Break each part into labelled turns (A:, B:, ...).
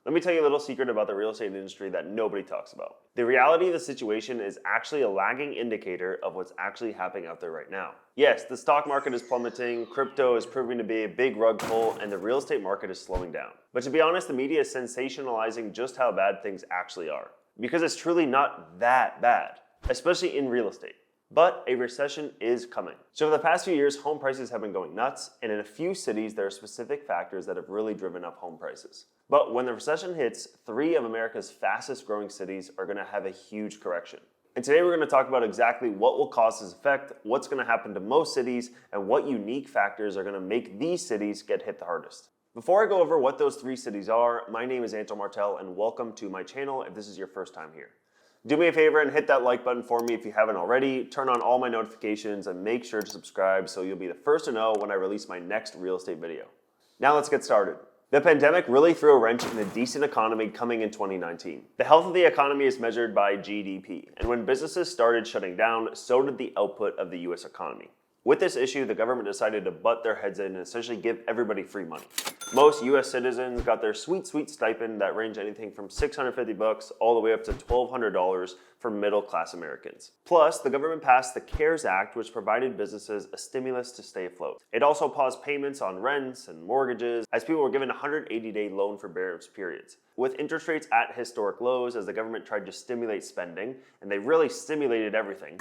A: Let me tell you a little secret about the real estate industry that nobody talks about. The reality of the situation is actually a lagging indicator of what's actually happening out there right now. Yes, the stock market is plummeting, crypto is proving to be a big rug pull, and the real estate market is slowing down. But to be honest, the media is sensationalizing just how bad things actually are. Because it's truly not that bad, especially in real estate. But a recession is coming. So for the past few years, home prices have been going nuts, and in a few cities, there are specific factors that have really driven up home prices. But when the recession hits, 3 of America's fastest growing cities are going to have a huge correction. And today we're going to talk about exactly what will cause this effect, what's going to happen to most cities, and what unique factors are going to make these cities get hit the hardest. Before I go over what those 3 cities are, my name is Antoine Martel, and welcome to my channel if this is your first time here. Do me a favor and hit that like button for me if you haven't already, turn on all my notifications, and make sure to subscribe so you'll be the first to know when I release my next real estate video. Now let's get started. The pandemic really threw a wrench in a decent economy coming in 2019. The health of the economy is measured by GDP, and when businesses started shutting down, so did the output of the US economy. With this issue, the government decided to butt their heads in and essentially give everybody free money. Most US citizens got their sweet stipend that ranged anything from $650 all the way up to $1,200 for middle-class Americans. Plus, the government passed the CARES Act, which provided businesses a stimulus to stay afloat. It also paused payments on rents and mortgages, as people were given 180-day loan forbearance periods. With interest rates at historic lows as the government tried to stimulate spending, and they really stimulated everything,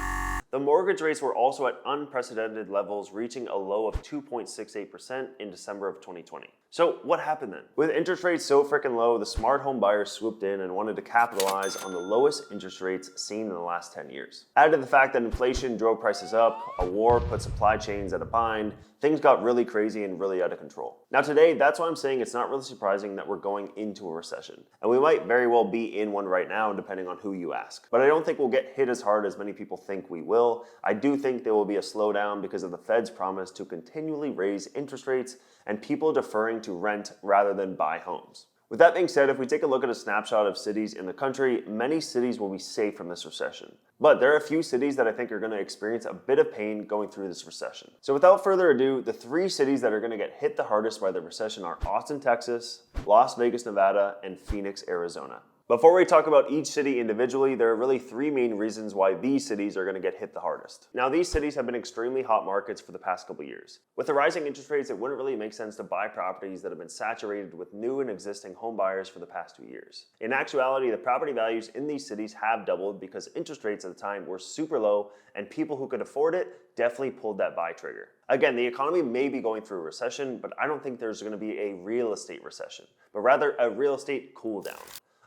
A: the mortgage rates were also at unprecedented levels, reaching a low of 2.68% in December of 2020. So what happened then? With interest rates so freaking low, the smart home buyers swooped in and wanted to capitalize on the lowest interest rates seen in the last 10 years. Added to the fact that inflation drove prices up, a war put supply chains at a bind, things got really crazy and really out of control. Now today, that's why I'm saying it's not really surprising that we're going into a recession. And we might very well be in one right now, depending on who you ask. But I don't think we'll get hit as hard as many people think we will. I do think there will be a slowdown because of the Fed's promise to continually raise interest rates and people deferring to rent rather than buy homes. With that being said, if we take a look at a snapshot of cities in the country, many cities will be safe from this recession. But there are a few cities that I think are going to experience a bit of pain going through this recession. So without further ado, the 3 cities that are going to get hit the hardest by the recession are Austin, Texas, Las Vegas, Nevada, and Phoenix, Arizona. Before we talk about each city individually, there are really 3 main reasons why these cities are going to get hit the hardest. Now, these cities have been extremely hot markets for the past couple years. With the rising interest rates, it wouldn't really make sense to buy properties that have been saturated with new and existing home buyers for the past 2 years. In actuality, the property values in these cities have doubled because interest rates at the time were super low and people who could afford it definitely pulled that buy trigger. Again, the economy may be going through a recession, but I don't think there's going to be a real estate recession, but rather a real estate cool down.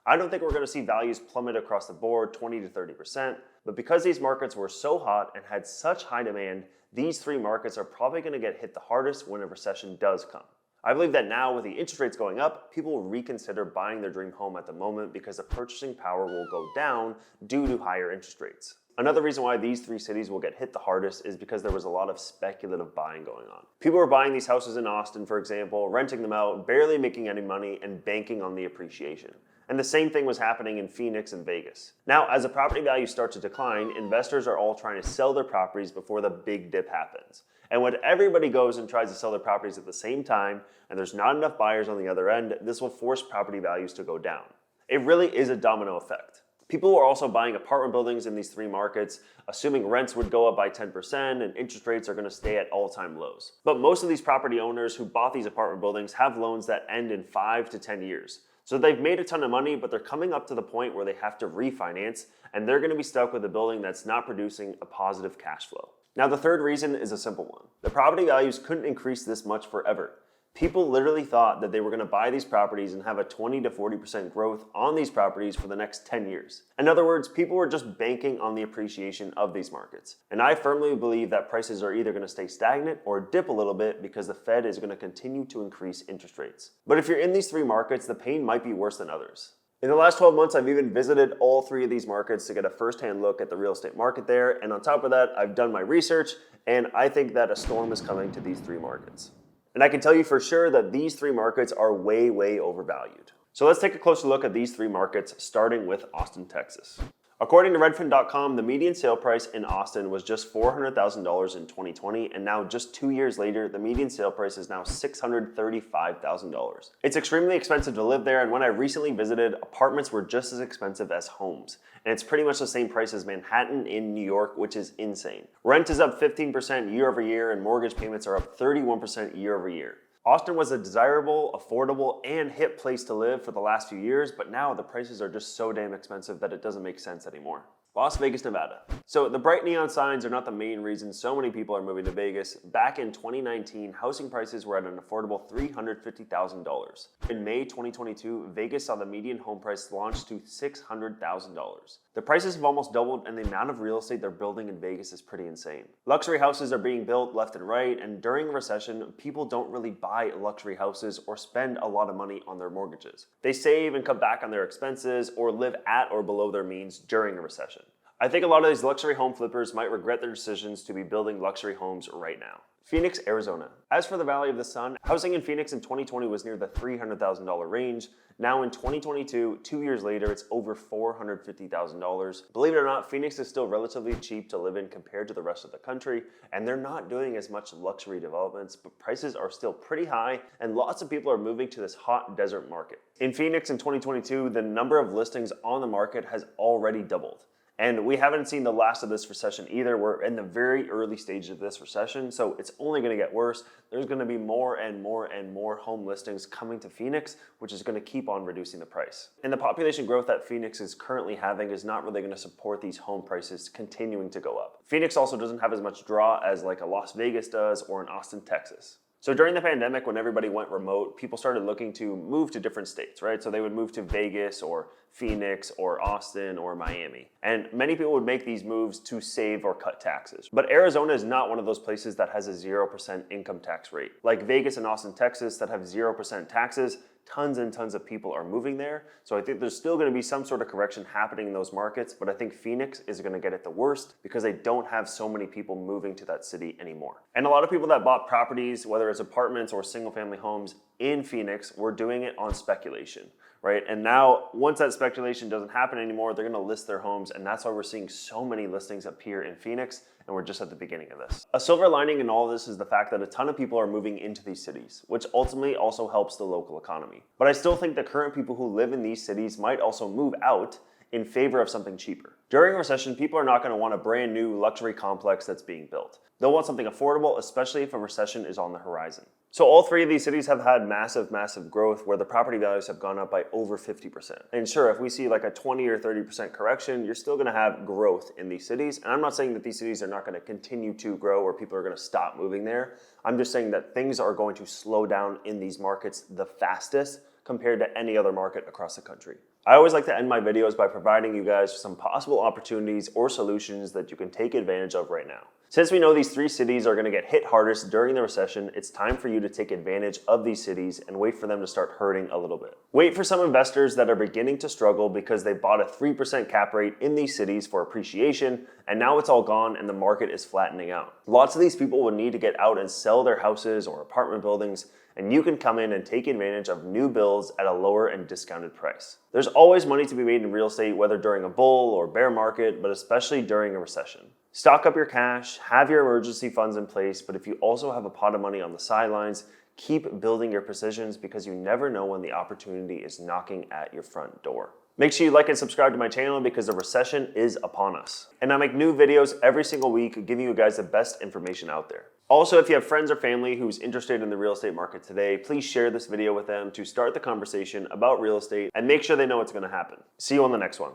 A: I don't think we're going to see values plummet across the board 20 to 30%, but because these markets were so hot and had such high demand, these 3 markets are probably going to get hit the hardest when a recession does come. I believe that now with the interest rates going up, people will reconsider buying their dream home at the moment because the purchasing power will go down due to higher interest rates. Another reason why these 3 cities will get hit the hardest is because there was a lot of speculative buying going on. People were buying these houses in Austin, for example, renting them out, barely making any money, and banking on the appreciation. And the same thing was happening in Phoenix and Vegas. Now, as the property values start to decline, investors are all trying to sell their properties before the big dip happens. And when everybody goes and tries to sell their properties at the same time, and there's not enough buyers on the other end, this will force property values to go down. It really is a domino effect. People were also buying apartment buildings in these 3 markets, assuming rents would go up by 10% and interest rates are going to stay at all-time lows. But most of these property owners who bought these apartment buildings have loans that end in 5 to 10 years. So they've made a ton of money, but they're coming up to the point where they have to refinance, and they're going to be stuck with a building that's not producing a positive cash flow. Now, the 3rd reason is a simple one. The property values couldn't increase this much forever. People literally thought that they were going to buy these properties and have a 20 to 40% growth on these properties for the next 10 years. In other words, people were just banking on the appreciation of these markets. And I firmly believe that prices are either going to stay stagnant or dip a little bit because the Fed is going to continue to increase interest rates. But if you're in these 3 markets, the pain might be worse than others. In the last 12 months, I've even visited all 3 of these markets to get a first-hand look at the real estate market there. And on top of that, I've done my research, and I think that a storm is coming to these 3 markets. And I can tell you for sure that these 3 markets are way overvalued. So let's take a closer look at these 3 markets, starting with Austin, Texas. According to Redfin.com, the median sale price in Austin was just $400,000 in 2020, and now just 2 years later, the median sale price is now $635,000. It's extremely expensive to live there, and when I recently visited, apartments were just as expensive as homes. And it's pretty much the same price as Manhattan in New York, which is insane. Rent is up 15% year over year, and mortgage payments are up 31% year over year. Austin was a desirable, affordable, and hip place to live for the last few years, but now the prices are just so damn expensive that it doesn't make sense anymore. Las Vegas, Nevada. So the bright neon signs are not the main reason so many people are moving to Vegas. Back in 2019, housing prices were at an affordable $350,000. In May 2022, Vegas saw the median home price launch to $600,000. The prices have almost doubled, and the amount of real estate they're building in Vegas is pretty insane. Luxury houses are being built left and right, and during a recession, people don't really buy luxury houses or spend a lot of money on their mortgages. They save and cut back on their expenses or live at or below their means during a recession. I think a lot of these luxury home flippers might regret their decisions to be building luxury homes right now. Phoenix, Arizona. As for the Valley of the Sun, housing in Phoenix in 2020 was near the $300,000 range. Now in 2022, 2 years later, it's over $450,000. Believe it or not, Phoenix is still relatively cheap to live in compared to the rest of the country, and they're not doing as much luxury developments, but prices are still pretty high, and lots of people are moving to this hot desert market. In Phoenix in 2022, the number of listings on the market has already doubled. And we haven't seen the last of this recession either. We're in the very early stages of this recession, so it's only going to get worse. There's going to be more and more and more home listings coming to Phoenix, which is going to keep on reducing the price. And the population growth that Phoenix is currently having is not really going to support these home prices continuing to go up. Phoenix also doesn't have as much draw as like a Las Vegas does or an Austin, Texas. So during the pandemic, when everybody went remote, people started looking to move to different states, right? So they would move to Vegas or Phoenix or Austin or Miami. And many people would make these moves to save or cut taxes. But Arizona is not one of those places that has a 0% income tax rate. Like Vegas and Austin, Texas that have 0% taxes, tons and tons of people are moving there. So I think there's still going to be some sort of correction happening in those markets, but I think Phoenix is going to get it the worst because they don't have so many people moving to that city anymore. And a lot of people that bought properties, whether it's apartments or single family homes in Phoenix, were doing it on speculation, right? And now once that speculation doesn't happen anymore, they're going to list their homes, and that's why we're seeing so many listings appear in Phoenix. And we're just at the beginning of this. A silver lining in all of this is the fact that a ton of people are moving into these cities, which ultimately also helps the local economy. But I still think the current people who live in these cities might also move out in favor of something cheaper. During a recession, people are not going to want a brand new luxury complex that's being built. They'll want something affordable, especially if a recession is on the horizon. So all three of these cities have had massive, massive growth where the property values have gone up by over 50%. And sure, if we see like a 20 or 30% correction, you're still gonna have growth in these cities. And I'm not saying that these cities are not gonna continue to grow or people are gonna stop moving there. I'm just saying that things are going to slow down in these markets the fastest compared to any other market across the country. I always like to end my videos by providing you guys some possible opportunities or solutions that you can take advantage of right now. Since we know these three cities are going to get hit hardest during the recession, it's time for you to take advantage of these cities and wait for them to start hurting a little bit. Wait for some investors that are beginning to struggle because they bought a 3% cap rate in these cities for appreciation, and now it's all gone and the market is flattening out. Lots of these people will need to get out and sell their houses or apartment buildings, and you can come in and take advantage of new builds at a lower and discounted price. There's always money to be made in real estate, whether during a bull or bear market, but especially during a recession. Stock up your cash, have your emergency funds in place, but if you also have a pot of money on the sidelines, keep building your positions because you never know when the opportunity is knocking at your front door. Make sure you like and subscribe to my channel because the recession is upon us. And I make new videos every single week giving you guys the best information out there. Also, if you have friends or family who's interested in the real estate market today, please share this video with them to start the conversation about real estate and make sure they know what's going to happen. See you on the next one.